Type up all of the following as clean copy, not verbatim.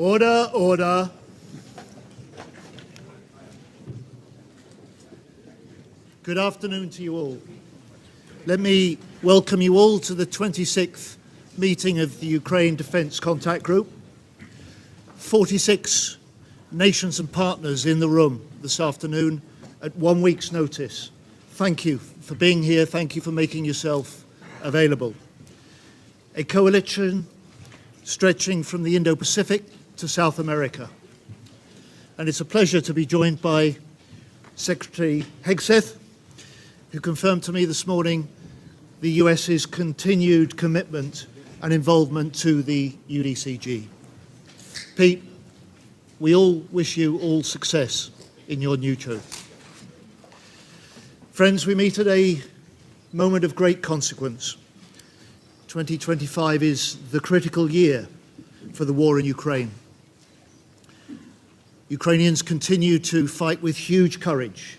Order, order. Good afternoon to you all. Let me welcome you all to the 26th meeting of the Ukraine Defence Contact Group. 46 nations and partners in the room this afternoon at 1 week's notice. Thank you for being here. Thank you for making yourself available. A coalition stretching from the Indo-Pacific to South America. And it's a pleasure to be joined by Secretary Hegseth, who confirmed to me this morning the US's continued commitment and involvement to the UDCG. Pete, we all wish you all success in your new job. Friends, we meet at a moment of great consequence. 2025 is the critical year for the war in Ukraine. Ukrainians continue to fight with huge courage,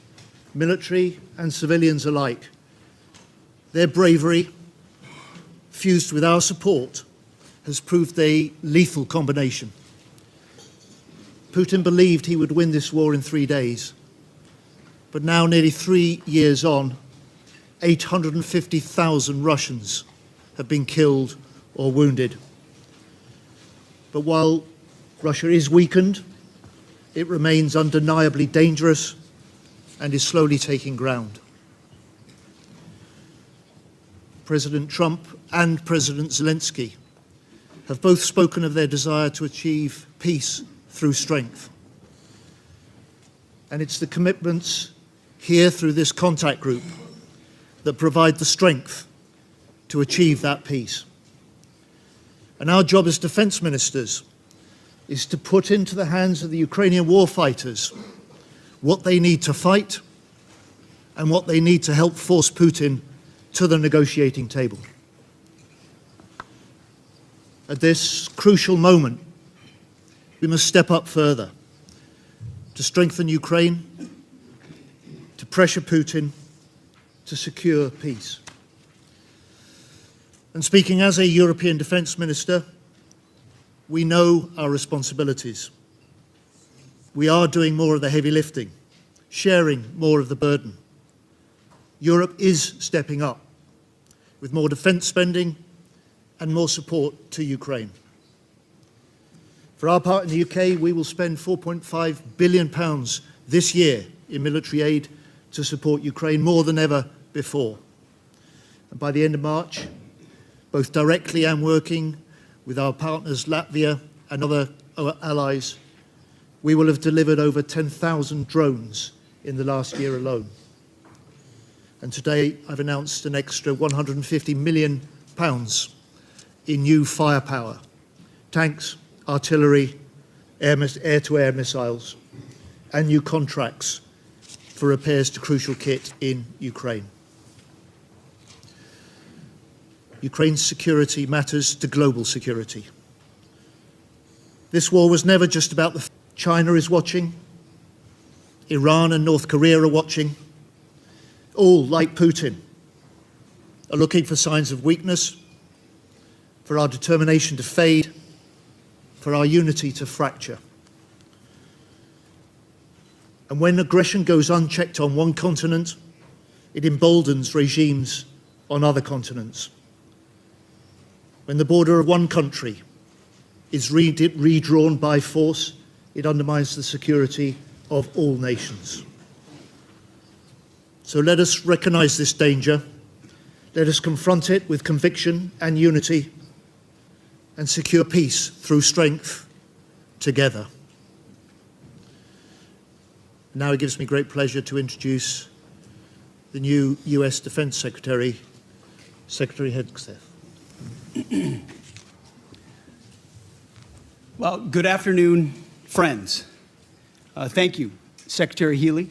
military and civilians alike. Their bravery, fused with our support, has proved a lethal combination. Putin believed he would win this war in 3 days, but now, nearly 3 years on, 850,000 Russians have been killed or wounded. But while Russia is weakened, it remains undeniably dangerous and is slowly taking ground. President Trump and President Zelensky have both spoken of their desire to achieve peace through strength. And it's the commitments here through this contact group that provide the strength to achieve that peace. And our job as defense ministers is to put into the hands of the Ukrainian war fighters what they need to fight and what they need to help force Putin to the negotiating table. At this crucial moment, we must step up further to strengthen Ukraine, to pressure Putin, to secure peace. And speaking as a European defence minister, we know our responsibilities. We are doing more of the heavy lifting, sharing more of the burden. Europe is stepping up with more defence spending and more support to Ukraine. For our part in the UK, we will spend £4.5 billion this year in military aid to support Ukraine, more than ever before. And by the end of March, both directly and working with our partners Latvia and other allies, we will have delivered over 10,000 drones in the last year alone. And today I've announced an extra £150 million in new firepower, tanks, artillery, air-to-air missiles, and new contracts for repairs to crucial kit in Ukraine. Ukraine's security matters to global security. This war was never just about China is watching, Iran and North Korea are watching. All, like Putin, are looking for signs of weakness, for our determination to fade, for our unity to fracture. And when aggression goes unchecked on one continent, it emboldens regimes on other continents. When the border of one country is redrawn by force, it undermines the security of all nations. So let us recognise this danger, let us confront it with conviction and unity, and secure peace through strength together. Now it gives me great pleasure to introduce the new US Defense Secretary, Secretary Hegseth. Well, good afternoon, friends. Thank you, Secretary Healy,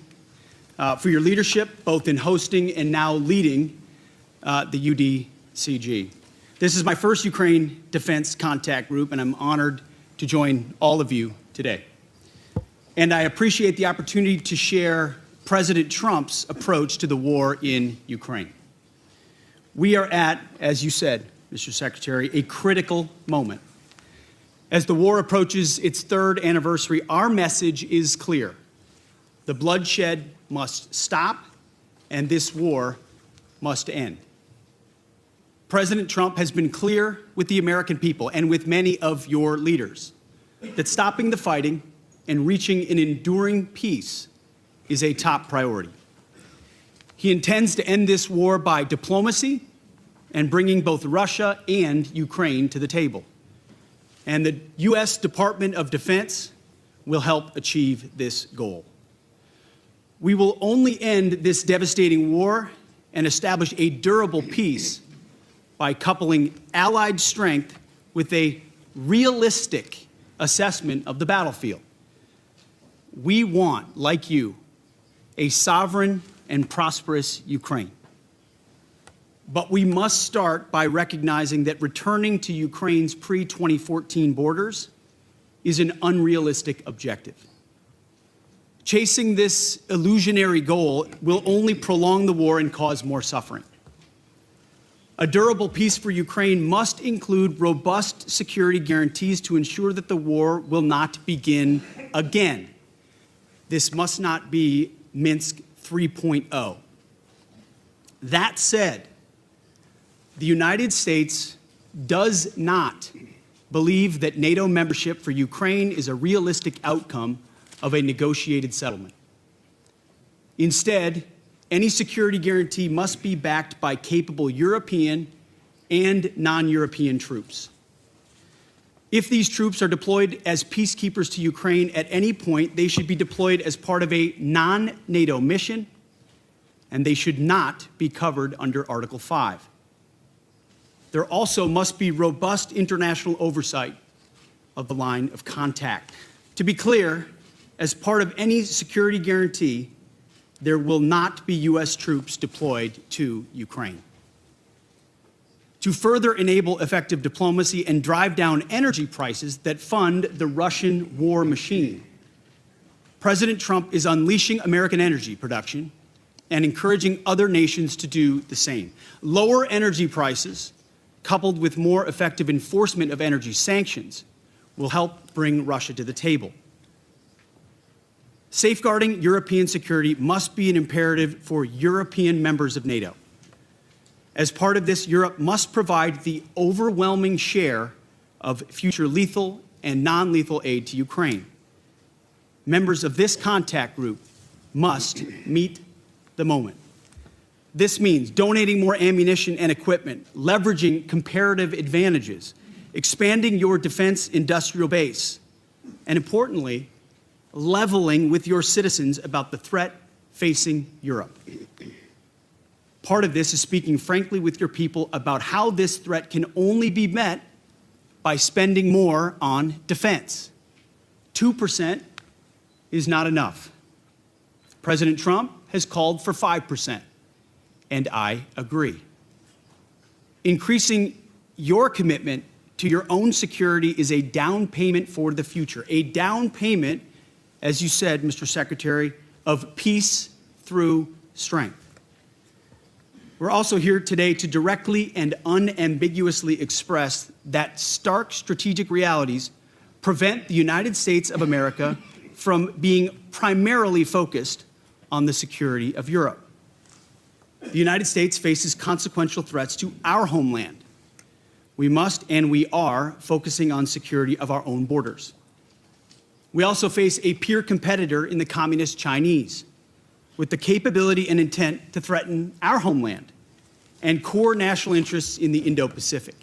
for your leadership, both in hosting and now leading the UDCG. This is my first Ukraine Defense Contact Group, and I'm honored to join all of you today. And I appreciate the opportunity to share President Trump's approach to the war in Ukraine. We are at, as you said, Mr. Secretary, a critical moment. As the war approaches its third anniversary, our message is clear. The bloodshed must stop, and this war must end. President Trump has been clear with the American people and with many of your leaders that stopping the fighting and reaching an enduring peace is a top priority. He intends to end this war by diplomacy and bringing both Russia and Ukraine to the table. And the U.S. Department of Defense will help achieve this goal. We will only end this devastating war and establish a durable peace by coupling allied strength with a realistic assessment of the battlefield. We want, like you, a sovereign and prosperous Ukraine. But we must start by recognizing that returning to Ukraine's pre-2014 borders is an unrealistic objective. Chasing this illusionary goal will only prolong the war and cause more suffering. A durable peace for Ukraine must include robust security guarantees to ensure that the war will not begin again. This must not be Minsk 3.0. That said, the United States does not believe that NATO membership for Ukraine is a realistic outcome of a negotiated settlement. Instead, any security guarantee must be backed by capable European and non-European troops. If these troops are deployed as peacekeepers to Ukraine at any point, they should be deployed as part of a non-NATO mission, and they should not be covered under Article 5. There also must be robust international oversight of the line of contact. To be clear, as part of any security guarantee, there will not be U.S. troops deployed to Ukraine. To further enable effective diplomacy and drive down energy prices that fund the Russian war machine, President Trump is unleashing American energy production and encouraging other nations to do the same. Lower energy prices, coupled with more effective enforcement of energy sanctions, will help bring Russia to the table. Safeguarding European security must be an imperative for European members of NATO. As part of this, Europe must provide the overwhelming share of future lethal and non-lethal aid to Ukraine. Members of this contact group must meet the moment. This means donating more ammunition and equipment, leveraging comparative advantages, expanding your defense industrial base, and importantly, leveling with your citizens about the threat facing Europe. Part of this is speaking frankly with your people about how this threat can only be met by spending more on defense. 2% is not enough. President Trump has called for 5%, and I agree. Increasing your commitment to your own security is a down payment for the future, a down payment, as you said, Mr. Secretary, of peace through strength. We're also here today to directly and unambiguously express that stark strategic realities prevent the United States of America from being primarily focused on the security of Europe. The United States faces consequential threats to our homeland. We must and we are focusing on security of our own borders. We also face a peer competitor in the communist Chinese with the capability and intent to threaten our homeland and core national interests in the Indo-Pacific.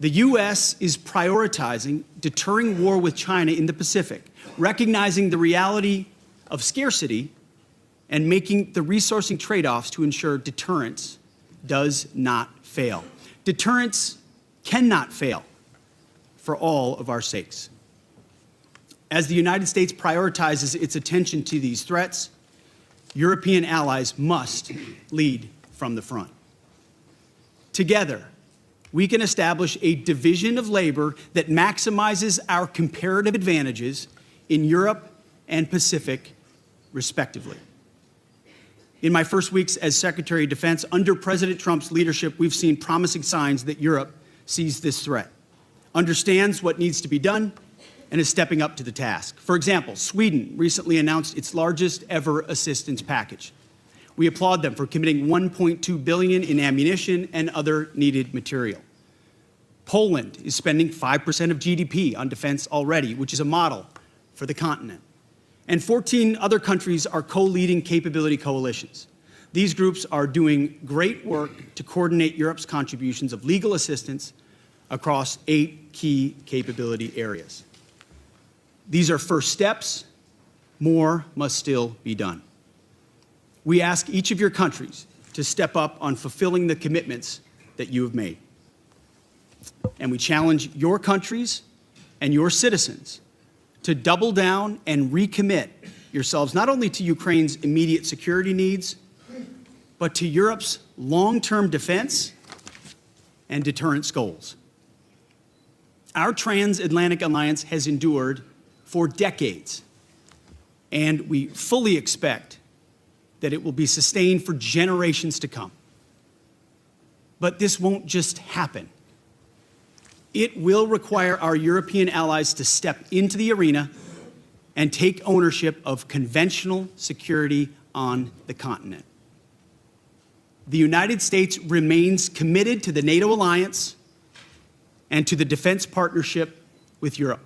The U.S. is prioritizing deterring war with China in the Pacific, recognizing the reality of scarcity and making the resourcing trade-offs to ensure deterrence does not fail. Deterrence cannot fail for all of our sakes. As the United States prioritizes its attention to these threats, European allies must lead from the front. Together, we can establish a division of labor that maximizes our comparative advantages in Europe and Pacific, respectively. In my first weeks as Secretary of Defense, under President Trump's leadership, we've seen promising signs that Europe sees this threat. understands what needs to be done, and is stepping up to the task. For example, Sweden recently announced its largest ever assistance package. We applaud them for committing $1.2 billion in ammunition and other needed material. Poland is spending 5% of GDP on defense already, which is a model for the continent. And 14 other countries are co-leading capability coalitions. These groups are doing great work to coordinate Europe's contributions of legal assistance across 8 key capability areas. These are first steps. More must still be done. We ask each of your countries to step up on fulfilling the commitments that you have made. And we challenge your countries and your citizens to double down and recommit yourselves not only to Ukraine's immediate security needs, but to Europe's long-term defense and deterrence goals. Our transatlantic alliance has endured for decades, and we fully expect that it will be sustained for generations to come. But this won't just happen. It will require our European allies to step into the arena and take ownership of conventional security on the continent. The United States remains committed to the NATO alliance and to the defense partnership with Europe.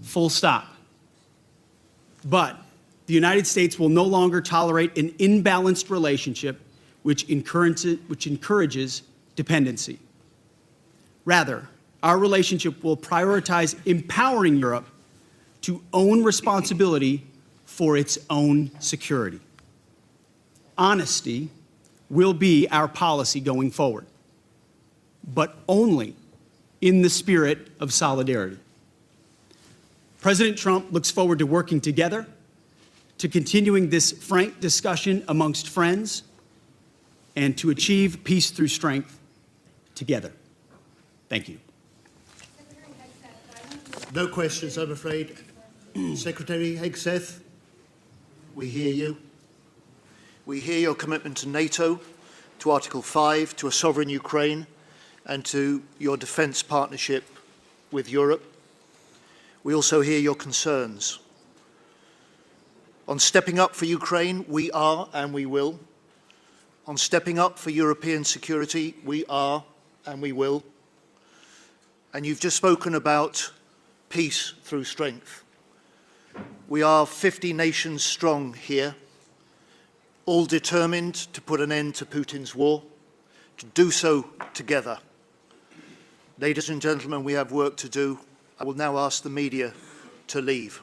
Full stop. But the United States will no longer tolerate an imbalanced relationship which encourages dependency. Rather, our relationship will prioritize empowering Europe to own responsibility for its own security. Honesty will be our policy going forward, but only in the spirit of solidarity. President Trump looks forward to working together, to continuing this frank discussion amongst friends, and to achieve peace through strength together. Thank you. No questions, I'm afraid. Secretary Hegseth, we hear you. We hear your commitment to NATO, to Article 5, to a sovereign Ukraine, and to your defence partnership with Europe. We also hear your concerns. On stepping up for Ukraine, we are and we will. On stepping up for European security, we are and we will. And you've just spoken about peace through strength. We are 50 nations strong here, all determined to put an end to Putin's war, to do so together. Ladies and gentlemen, we have work to do. I will now ask the media to leave.